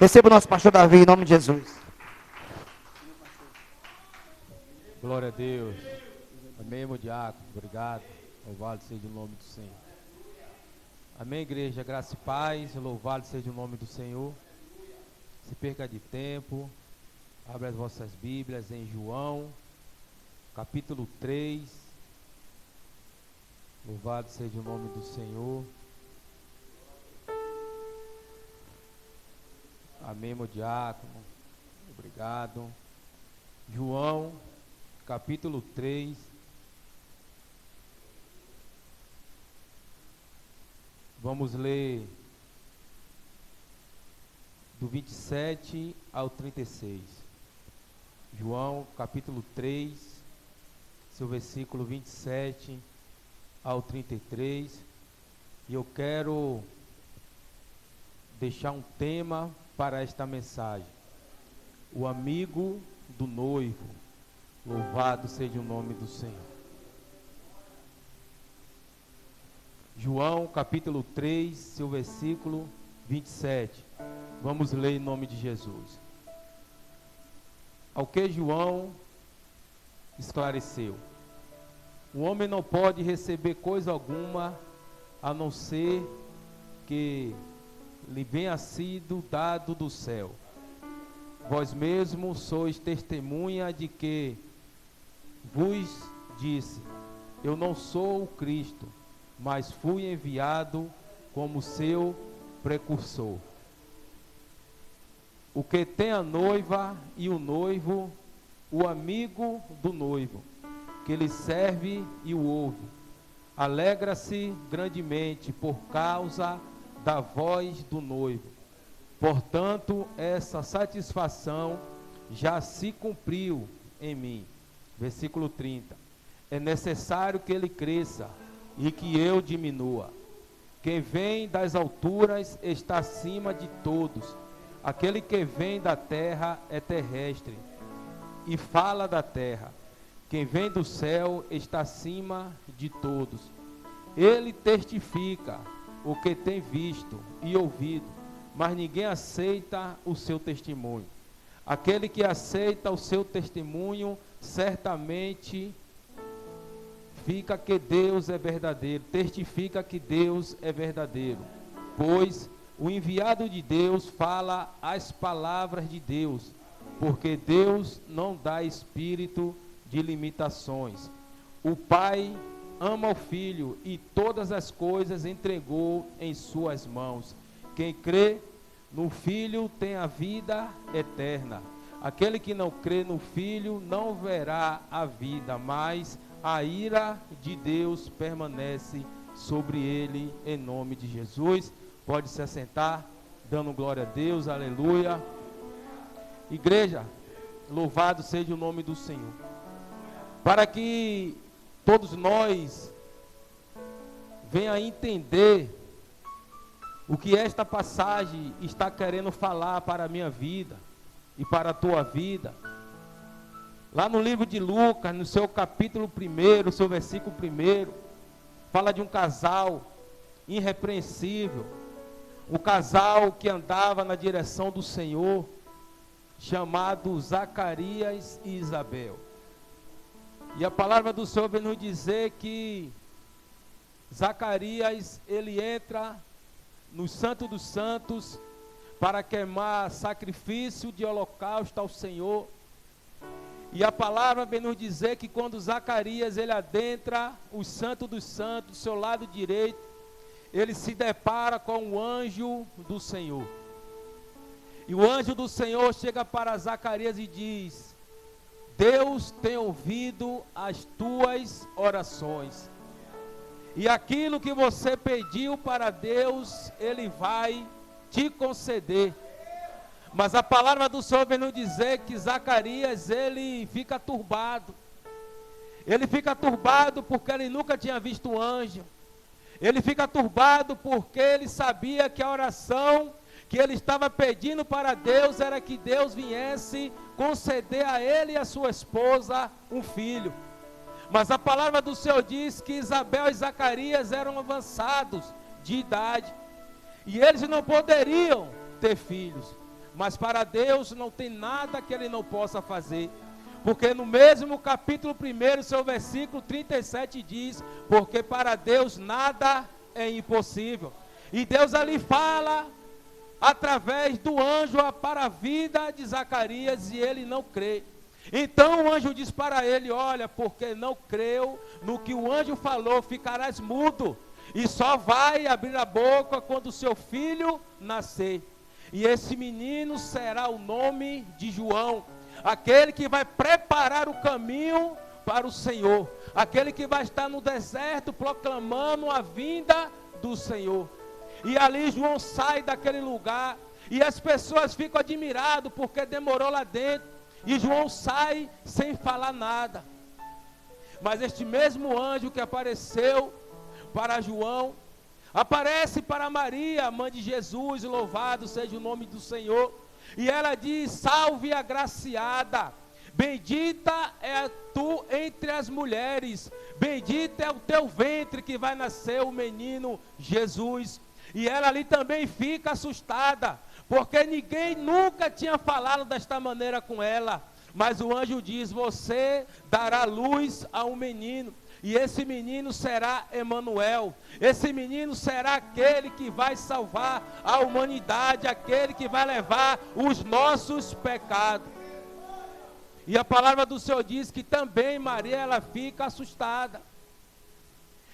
Receba o nosso pastor Davi, em nome de Jesus. Glória a Deus. Amém, meu diácono. Obrigado. Louvado seja o nome do Senhor. Amém, igreja. Graça e paz. Louvado seja o nome do Senhor. Se perca de tempo. Abra as vossas Bíblias em João, capítulo 3. Louvado seja o nome do Senhor. Amém, meu diácono. Obrigado. João, capítulo 3. Vamos ler do 27 ao 36. João, capítulo 3, seu versículo 27 ao 33. E eu quero deixar um tema para esta mensagem: o amigo do noivo. Louvado seja o nome do Senhor. João capítulo 3, seu versículo 27. Vamos ler em nome de Jesus. Ao que João esclareceu: o homem não pode receber coisa alguma a não ser que lhe venha sido dado do céu. Vós mesmos sois testemunha de que vos disse: eu não sou o Cristo, mas fui enviado como seu precursor. O que tem a noiva e o noivo, o amigo do noivo, que lhe serve e o ouve, alegra-se grandemente por causa da voz do noivo. Portanto, essa satisfação já se cumpriu em mim. Versículo 30. É necessário que ele cresça e que eu diminua. Quem vem das alturas está acima de todos. Aquele que vem da terra é terrestre e fala da terra. Quem vem do céu está acima de todos. Ele testifica o que tem visto e ouvido, mas ninguém aceita o seu testemunho. Aquele que aceita o seu testemunho, certamente testifica que Deus é verdadeiro, pois o enviado de Deus fala as palavras de Deus, porque Deus não dá espírito de limitações. O Pai ama o Filho e todas as coisas entregou em suas mãos. Quem crê no Filho tem a vida eterna. Aquele que não crê no Filho não verá a vida, mas a ira de Deus permanece sobre ele, em nome de Jesus. Pode se assentar, dando glória a Deus, aleluia. Igreja, louvado seja o nome do Senhor. Para que todos nós venham a entender o que esta passagem está querendo falar para a minha vida e para a tua vida. Lá no livro de Lucas, no seu capítulo 1, seu versículo 1, fala de um casal irrepreensível, um casal que andava na direção do Senhor, chamado Zacarias e Isabel. E a palavra do Senhor vem nos dizer que Zacarias, ele entra no Santo dos Santos para queimar sacrifício de holocausto ao Senhor. E a palavra vem nos dizer que quando Zacarias ele adentra o Santo dos Santos, do seu lado direito, ele se depara com o anjo do Senhor. E o anjo do Senhor chega para Zacarias e diz: Deus tem ouvido as tuas orações. E aquilo que você pediu para Deus, Ele vai te conceder. Mas a palavra do Senhor vem nos dizer que Zacarias, ele fica turbado. Ele fica turbado porque ele nunca tinha visto um anjo. Ele fica turbado porque ele sabia que a oração que ele estava pedindo para Deus era que Deus viesse conceder a ele e a sua esposa um filho. Mas a palavra do Senhor diz que Isabel e Zacarias eram avançados de idade, e eles não poderiam ter filhos. Mas para Deus não tem nada que Ele não possa fazer. Porque no mesmo capítulo 1, seu versículo 37 diz: porque para Deus nada é impossível. E Deus ali fala através do anjo para a vida de Zacarias, e ele não crê. Então o anjo diz para ele: olha, porque não creu no que o anjo falou, ficarás mudo, e só vai abrir a boca quando o seu filho nascer. E esse menino será o nome de João, aquele que vai preparar o caminho para o Senhor, aquele que vai estar no deserto proclamando a vinda do Senhor. E ali João sai daquele lugar, e as pessoas ficam admiradas, porque demorou lá dentro, e João sai sem falar nada. Mas este mesmo anjo que apareceu para João, aparece para Maria, mãe de Jesus, louvado seja o nome do Senhor. E ela diz: salve agraciada, bendita é tu entre as mulheres, bendito é o teu ventre que vai nascer o menino Jesus. E ela ali também fica assustada, porque ninguém nunca tinha falado desta maneira com ela. Mas o anjo diz: você dará luz a um menino, e esse menino será Emanuel. Esse menino será aquele que vai salvar a humanidade, aquele que vai levar os nossos pecados. E a palavra do Senhor diz que também Maria, ela fica assustada.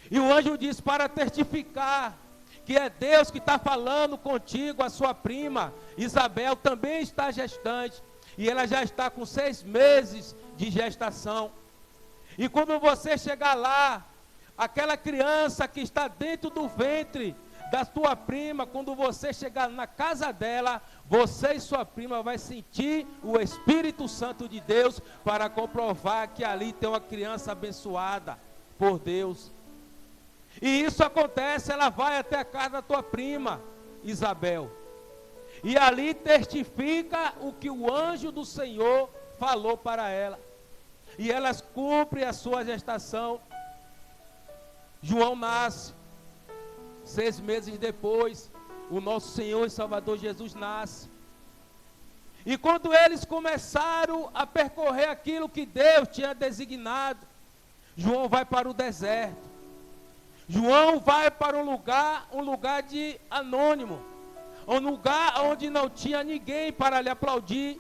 E o anjo diz para testificar que é Deus que está falando contigo. A sua prima Isabel também está gestante, e ela já está com 6 meses de gestação. E quando você chegar lá, aquela criança que está dentro do ventre da tua prima, quando você chegar na casa dela, você e sua prima vai sentir o Espírito Santo de Deus, para comprovar que ali tem uma criança abençoada por Deus. E isso acontece, ela vai até a casa da tua prima Isabel, e ali testifica o que o anjo do Senhor falou para ela. E elas cumprem a sua gestação. João nasce. 6 meses depois, o nosso Senhor e Salvador Jesus nasce. E quando eles começaram a percorrer aquilo que Deus tinha designado, João vai para o deserto. João vai para um lugar de anônimo, um lugar onde não tinha ninguém para lhe aplaudir,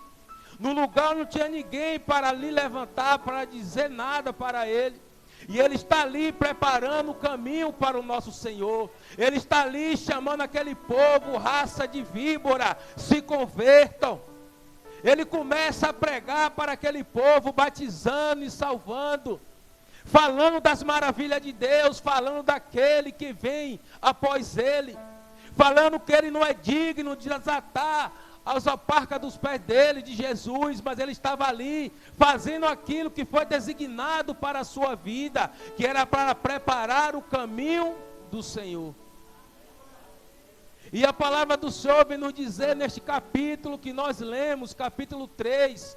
no lugar onde não tinha ninguém para lhe levantar, para dizer nada para ele. E ele está ali preparando o caminho para o nosso Senhor. Ele está ali chamando aquele povo, raça de víbora, se convertam. Ele começa a pregar para aquele povo, batizando e salvando, falando das maravilhas de Deus, falando daquele que vem após ele, falando que ele não é digno de desatar as alparcas dos pés dele, de Jesus, mas ele estava ali fazendo aquilo que foi designado para a sua vida, que era para preparar o caminho do Senhor. E a palavra do Senhor vem nos dizer neste capítulo que nós lemos, capítulo 3,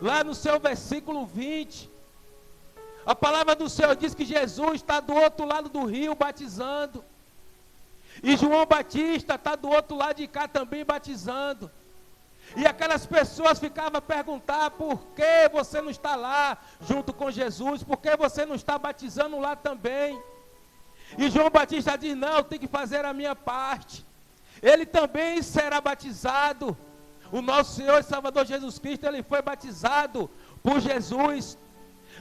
lá no seu versículo 20, a palavra do Senhor diz que Jesus está do outro lado do rio batizando, e João Batista está do outro lado de cá também batizando. E aquelas pessoas ficavam a perguntar: por que você não está lá junto com Jesus? Por que você não está batizando lá também? E João Batista diz: não, eu tenho que fazer a minha parte. Ele também será batizado. O nosso Senhor e Salvador Jesus Cristo, ele foi batizado por Jesus.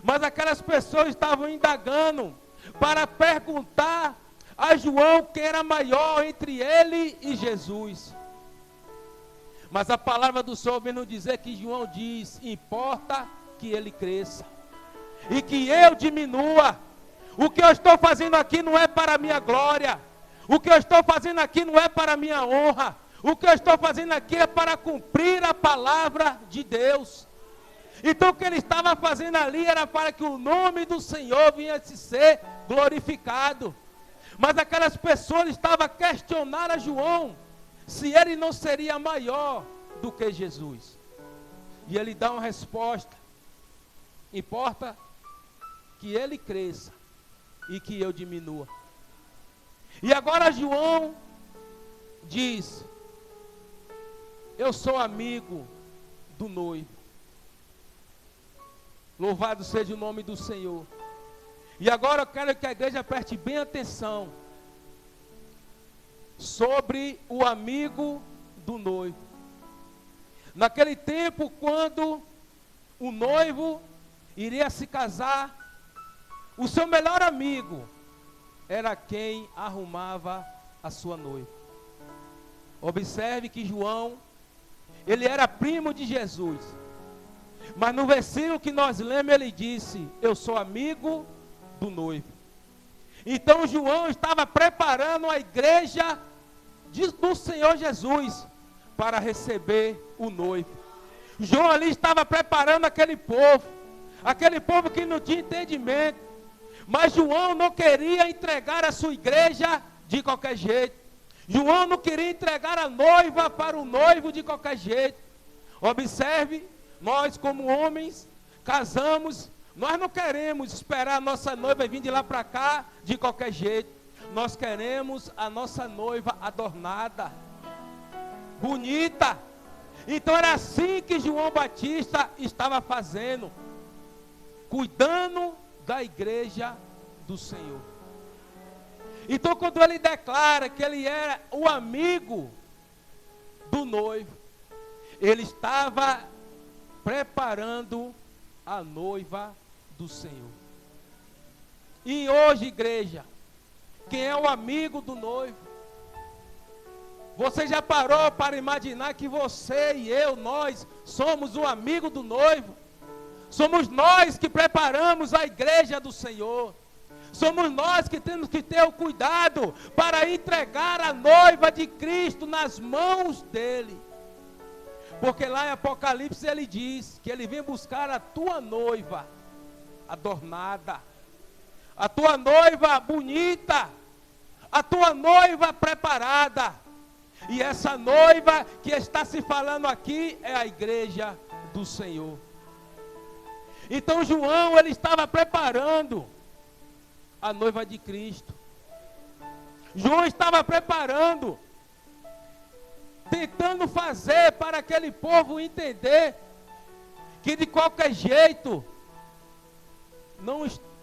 Mas aquelas pessoas estavam indagando para perguntar a João quem era maior entre ele e Jesus. Mas a palavra do Senhor vem nos dizer que João diz: importa que ele cresça e que eu diminua. O que eu estou fazendo aqui não é para a minha glória. O que eu estou fazendo aqui não é para a minha honra. O que eu estou fazendo aqui é para cumprir a palavra de Deus. Então o que ele estava fazendo ali era para que o nome do Senhor viesse ser glorificado. Mas aquelas pessoas estavam a questionar a João se ele não seria maior do que Jesus. E ele dá uma resposta: importa que ele cresça e que eu diminua. E agora João diz: eu sou amigo do noivo. Louvado seja o nome do Senhor. E agora eu quero que a igreja preste bem atenção sobre o amigo do noivo. Naquele tempo, quando o noivo iria se casar, o seu melhor amigo era quem arrumava a sua noiva. Observe que João, ele era primo de Jesus. Mas no versículo que nós lemos, ele disse: eu sou amigo do noivo. Então João estava preparando a igreja do Senhor Jesus para receber o noivo. João ali estava preparando aquele povo que não tinha entendimento. Mas João não queria entregar a sua igreja de qualquer jeito. João não queria entregar a noiva para o noivo de qualquer jeito. Observe, nós como homens, casamos, nós não queremos esperar a nossa noiva vir de lá para cá de qualquer jeito. Nós queremos a nossa noiva adornada, bonita. Então era assim que João Batista estava fazendo, cuidando da igreja do Senhor. Então quando ele declara que ele era o amigo do noivo, ele estava preparando a noiva do Senhor. E hoje, igreja, quem é o amigo do noivo? Você já parou para imaginar que você e eu, nós, somos o amigo do noivo? Somos nós que preparamos a igreja do Senhor. Somos nós que temos que ter o cuidado para entregar a noiva de Cristo nas mãos dele. Porque lá em Apocalipse ele diz que ele vem buscar a tua noiva adornada, a tua noiva bonita, a tua noiva preparada. E essa noiva que está se falando aqui é a igreja do Senhor. Então João, ele estava preparando a noiva de Cristo. João estava preparando, tentando fazer para aquele povo entender que de qualquer jeito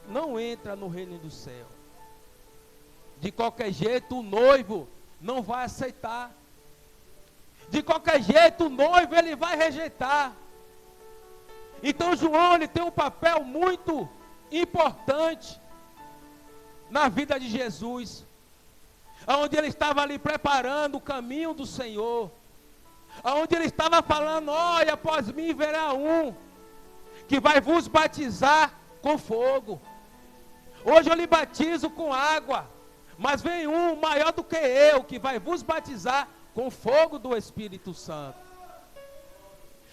não entra no reino do céu. De qualquer jeito o noivo não vai aceitar. De qualquer jeito o noivo ele vai rejeitar. Então João, ele tem um papel muito importante na vida de Jesus, onde ele estava ali preparando o caminho do Senhor, onde ele estava falando: olha, após mim verá um que vai vos batizar com fogo. Hoje eu lhe batizo com água, mas vem um maior do que eu, que vai vos batizar com fogo do Espírito Santo.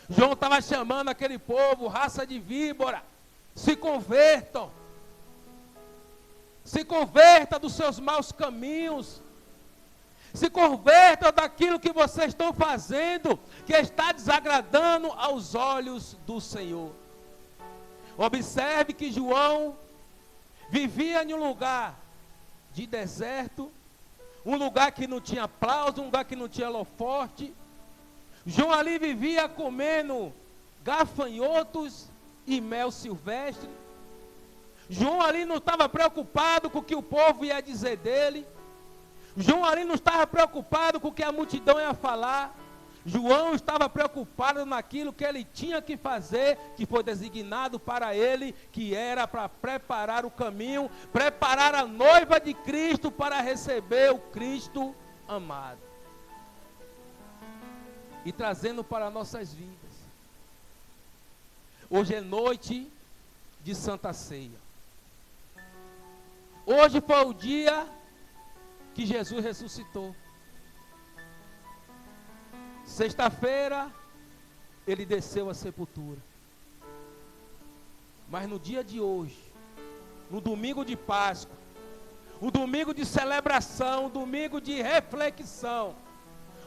João estava chamando aquele povo: raça de víbora, se convertam. Se converta dos seus maus caminhos. Se converta daquilo que vocês estão fazendo, que está desagradando aos olhos do Senhor. Observe que João vivia em um lugar de deserto, um lugar que não tinha aplauso, um lugar que não tinha holofote. João ali vivia comendo gafanhotos e mel silvestre. João ali não estava preocupado com o que o povo ia dizer dele. João ali não estava preocupado com o que a multidão ia falar. João estava preocupado naquilo que ele tinha que fazer, que foi designado para ele, que era para preparar o caminho, preparar a noiva de Cristo para receber o Cristo amado. E trazendo para nossas vidas. Hoje é noite de Santa Ceia. Hoje foi o dia que Jesus ressuscitou. Sexta-feira, ele desceu à sepultura. Mas no dia de hoje, no domingo de Páscoa, o domingo de celebração, o domingo de reflexão,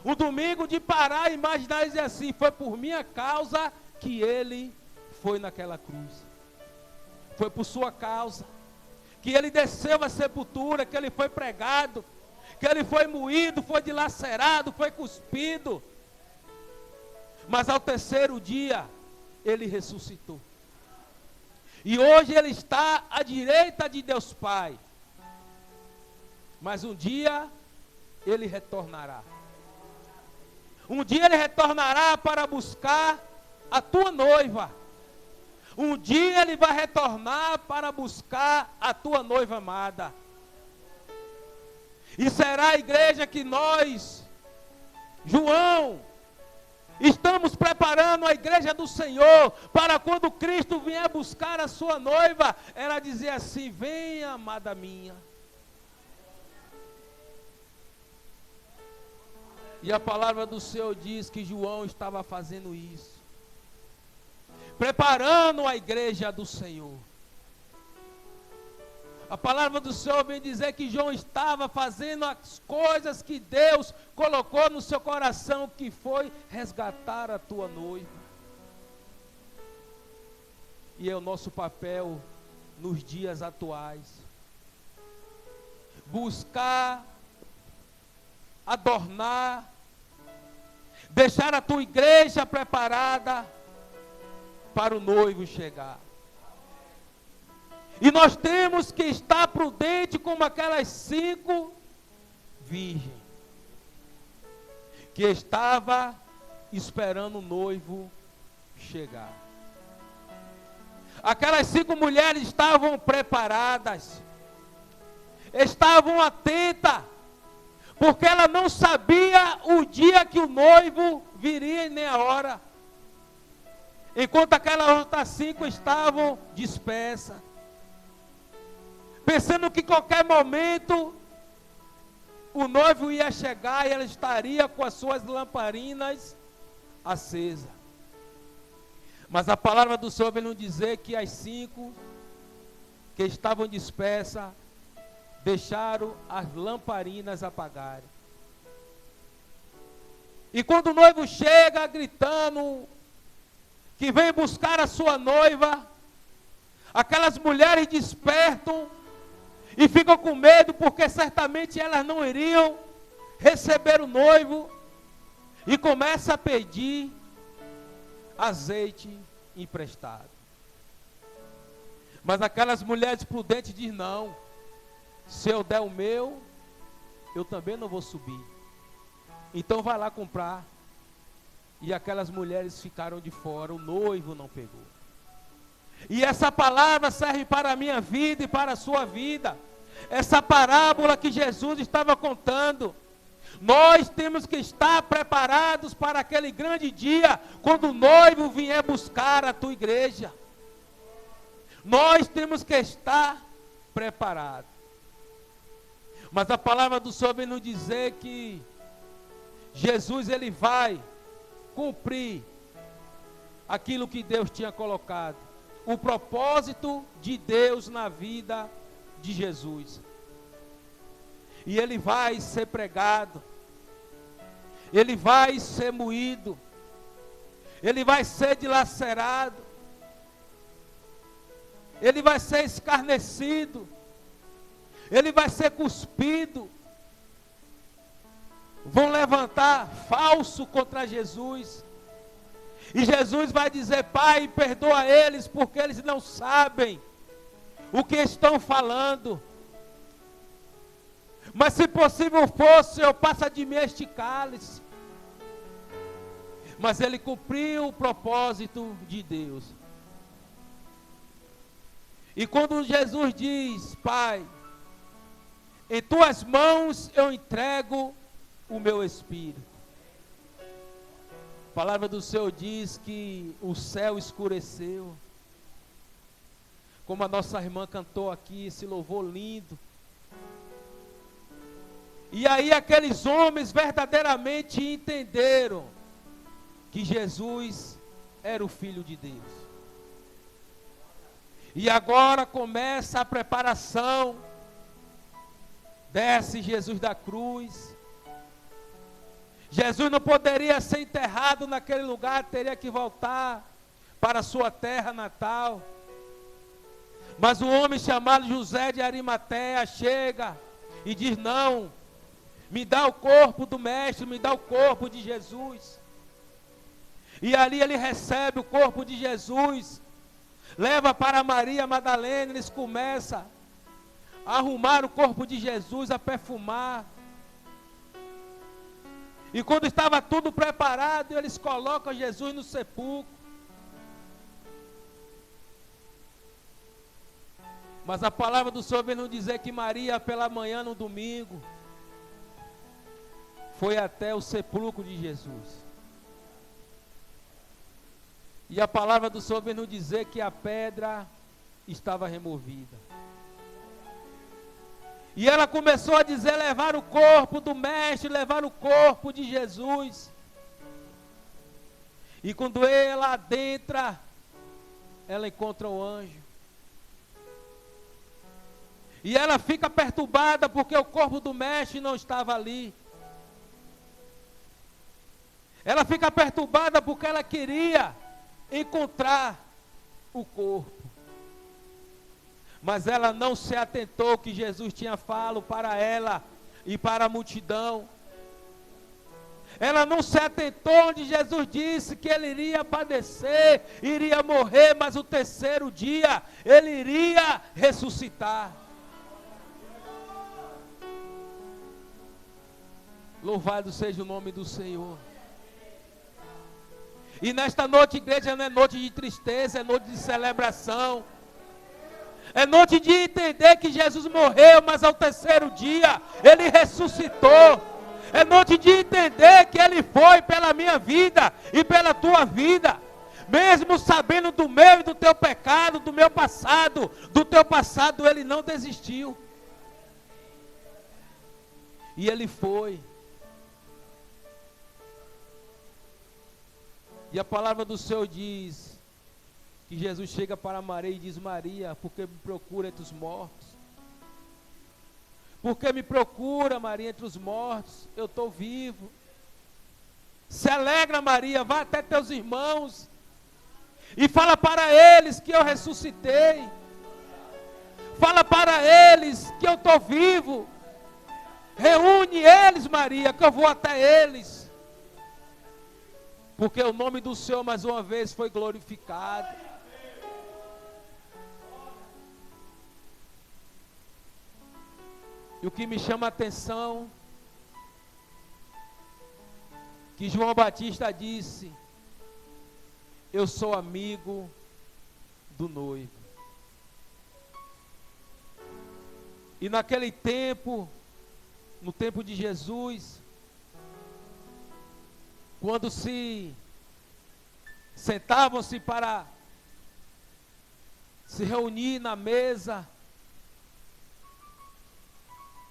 o domingo de parar e imaginar e dizer assim: foi por minha causa que ele foi naquela cruz. Foi por sua causa que ele desceu à sepultura, que ele foi pregado, que ele foi moído, foi dilacerado, foi cuspido. Mas ao terceiro dia, ele ressuscitou. E hoje ele está à direita de Deus Pai. Mas um dia ele retornará. Um dia ele retornará para buscar a tua noiva. Um dia ele vai retornar para buscar a tua noiva amada. E será a igreja que nós, João, estamos preparando a igreja do Senhor para quando Cristo vier buscar a sua noiva, ela dizer assim: venha, amada minha. E a palavra do Senhor diz que João estava fazendo isso, preparando a igreja do Senhor. A palavra do Senhor vem dizer que João estava fazendo as coisas que Deus colocou no seu coração, que foi resgatar a tua noiva. E é o nosso papel nos dias atuais: buscar, adornar, deixar a tua igreja preparada para o noivo chegar. E nós temos que estar prudente como aquelas 5 virgens que estava esperando o noivo chegar. Aquelas 5 mulheres estavam preparadas, estavam atentas, porque ela não sabia o dia que o noivo viria e nem a hora. Enquanto aquelas outras 5 estavam dispersas, pensando que qualquer momento o noivo ia chegar e ela estaria com as suas lamparinas acesas. Mas a palavra do Senhor vem nos dizer que as 5 que estavam dispersas deixaram as lamparinas apagarem. E quando o noivo chega gritando que vem buscar a sua noiva, aquelas mulheres despertam e ficam com medo, porque certamente elas não iriam receber o noivo, e começam a pedir azeite emprestado. Mas aquelas mulheres prudentes dizem: não, se eu der o meu, eu também não vou subir. Então vai lá comprar. E aquelas mulheres ficaram de fora, o noivo não pegou. E essa palavra serve para a minha vida e para a sua vida. Essa parábola que Jesus estava contando, nós temos que estar preparados para aquele grande dia, quando o noivo vier buscar a tua igreja. Nós temos que estar preparados. Mas a palavra do Senhor vem nos dizer que Jesus, ele vai cumprir aquilo que Deus tinha colocado, o propósito de Deus na vida de Jesus. E ele vai ser pregado, ele vai ser moído, ele vai ser dilacerado, ele vai ser escarnecido, ele vai ser cuspido. Vão levantar falso contra Jesus. E Jesus vai dizer: Pai, perdoa eles, porque eles não sabem o que estão falando. Mas se possível fosse, Senhor, passa de mim este cálice. Mas ele cumpriu o propósito de Deus. E quando Jesus diz: Pai, em tuas mãos eu entrego o meu espírito. A palavra do Senhor diz que o céu escureceu. Como a nossa irmã cantou aqui, esse louvor lindo. E aí aqueles homens verdadeiramente entenderam que Jesus era o Filho de Deus. E agora começa a preparação. Desce Jesus da cruz. Jesus não poderia ser enterrado naquele lugar, teria que voltar para a sua terra natal. Mas um homem chamado José de Arimateia chega e diz: não, me dá o corpo do mestre, me dá o corpo de Jesus. E ali ele recebe o corpo de Jesus, leva para Maria Madalena, eles começam a arrumar o corpo de Jesus, a perfumar. E quando estava tudo preparado, eles colocam Jesus no sepulcro. Mas a palavra do Senhor vem nos dizer que Maria, pela manhã no domingo, foi até o sepulcro de Jesus. E a palavra do Senhor vem nos dizer que a pedra estava removida. E ela começou a dizer: levar o corpo do mestre, levar o corpo de Jesus. E quando ela adentra, ela encontra o anjo. E ela fica perturbada porque o corpo do mestre não estava ali. Ela fica perturbada porque ela queria encontrar o corpo. Mas ela não se atentou que Jesus tinha falado para ela e para a multidão. Ela não se atentou onde Jesus disse que ele iria padecer, iria morrer, mas o terceiro dia ele iria ressuscitar. Louvado seja o nome do Senhor. E nesta noite, igreja, não é noite de tristeza, é noite de celebração. É noite de entender que Jesus morreu, mas ao terceiro dia ele ressuscitou. É noite de entender que ele foi pela minha vida e pela tua vida. Mesmo sabendo do meu e do teu pecado, do meu passado, ele não desistiu. E ele foi. E a palavra do Senhor diz que Jesus chega para Maria e diz: Maria, por que me procura entre os mortos? Por que me procura, Maria, entre os mortos? Eu estou vivo. Se alegra, Maria, vá até teus irmãos e fala para eles que eu ressuscitei. Fala para eles que eu estou vivo. Reúne eles, Maria, que eu vou até eles. Porque o nome do Senhor mais uma vez foi glorificado. E o que me chama a atenção, que João Batista disse: eu sou amigo do noivo. E naquele tempo, no tempo de Jesus, quando se sentavam-se para se reunir na mesa,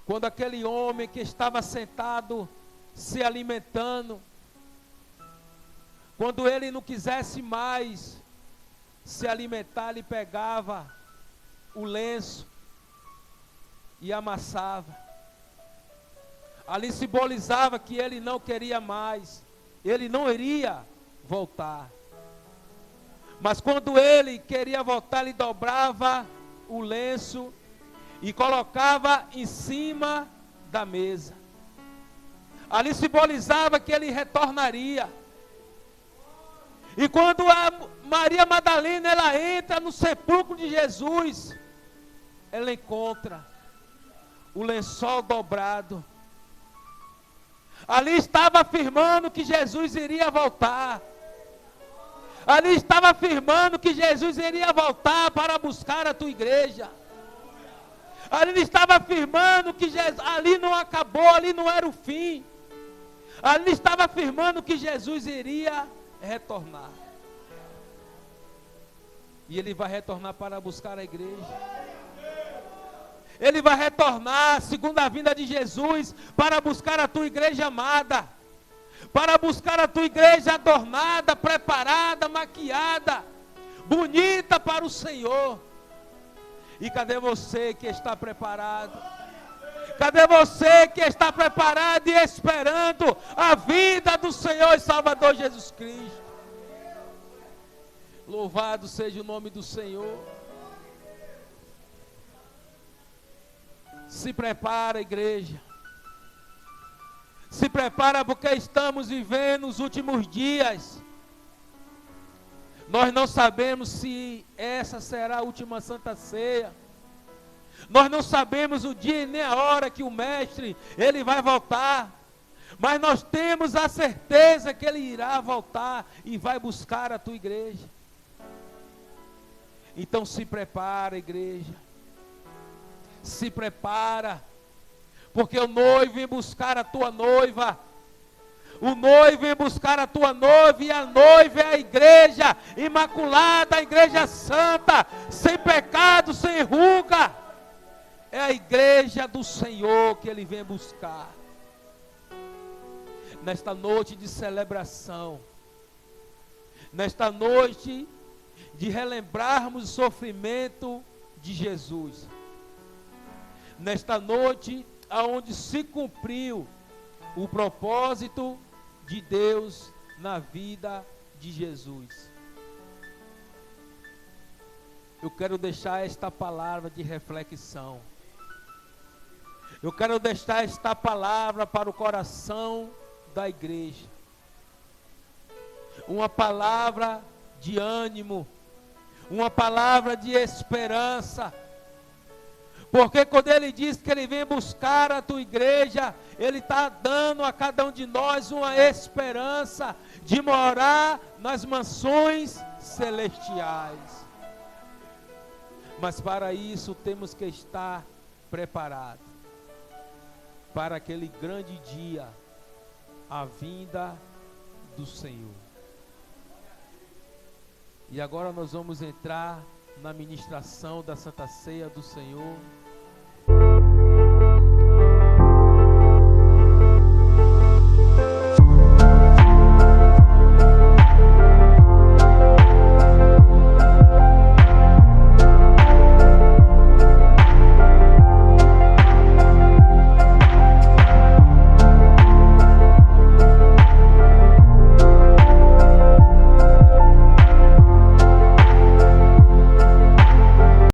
quando aquele homem que estava sentado se alimentando, quando ele não quisesse mais se alimentar, ele pegava o lenço e amassava. Ali simbolizava que ele não queria mais, ele não iria voltar. Mas quando ele queria voltar, ele dobrava o lenço e colocava em cima da mesa. Ali simbolizava que ele retornaria. E quando a Maria Madalena ela entra no sepulcro de Jesus, ela encontra o lençol dobrado. Ali estava afirmando que Jesus iria voltar. Ali estava afirmando que Jesus iria voltar para buscar a tua igreja. Ali estava afirmando que Jesus, ali não acabou, ali não era o fim. Ali estava afirmando que Jesus iria retornar. E ele vai retornar para buscar a igreja. Ele vai retornar, segundo a vinda de Jesus, para buscar a tua igreja amada. Para buscar a tua igreja adornada, preparada, maquiada, bonita para o Senhor. E cadê você que está preparado? Cadê você que está preparado e esperando a vinda do Senhor e Salvador Jesus Cristo? Louvado seja o nome do Senhor. Se prepara, igreja. Se prepara, porque estamos vivendo os últimos dias. Nós não sabemos se essa será a última Santa Ceia. Nós não sabemos o dia e nem a hora que o Mestre, ele vai voltar. Mas nós temos a certeza que ele irá voltar e vai buscar a tua igreja. Então se prepara, igreja. Se prepara. Porque o noivo vem buscar a tua noiva. O noivo vem buscar a tua noiva, e a noiva é a igreja imaculada, a igreja santa, sem pecado, sem ruga. É a igreja do Senhor que ele vem buscar. Nesta noite de celebração, nesta noite de relembrarmos o sofrimento de Jesus, nesta noite aonde se cumpriu o propósito de Deus na vida de Jesus. Eu quero deixar esta palavra de reflexão. Eu quero deixar esta palavra para o coração da igreja. Uma palavra de ânimo, uma palavra de esperança. Porque quando ele diz que ele vem buscar a tua igreja, ele está dando a cada um de nós uma esperança de morar nas mansões celestiais. Mas para isso temos que estar preparados para aquele grande dia, a vinda do Senhor. E agora nós vamos entrar na ministração da Santa Ceia do Senhor.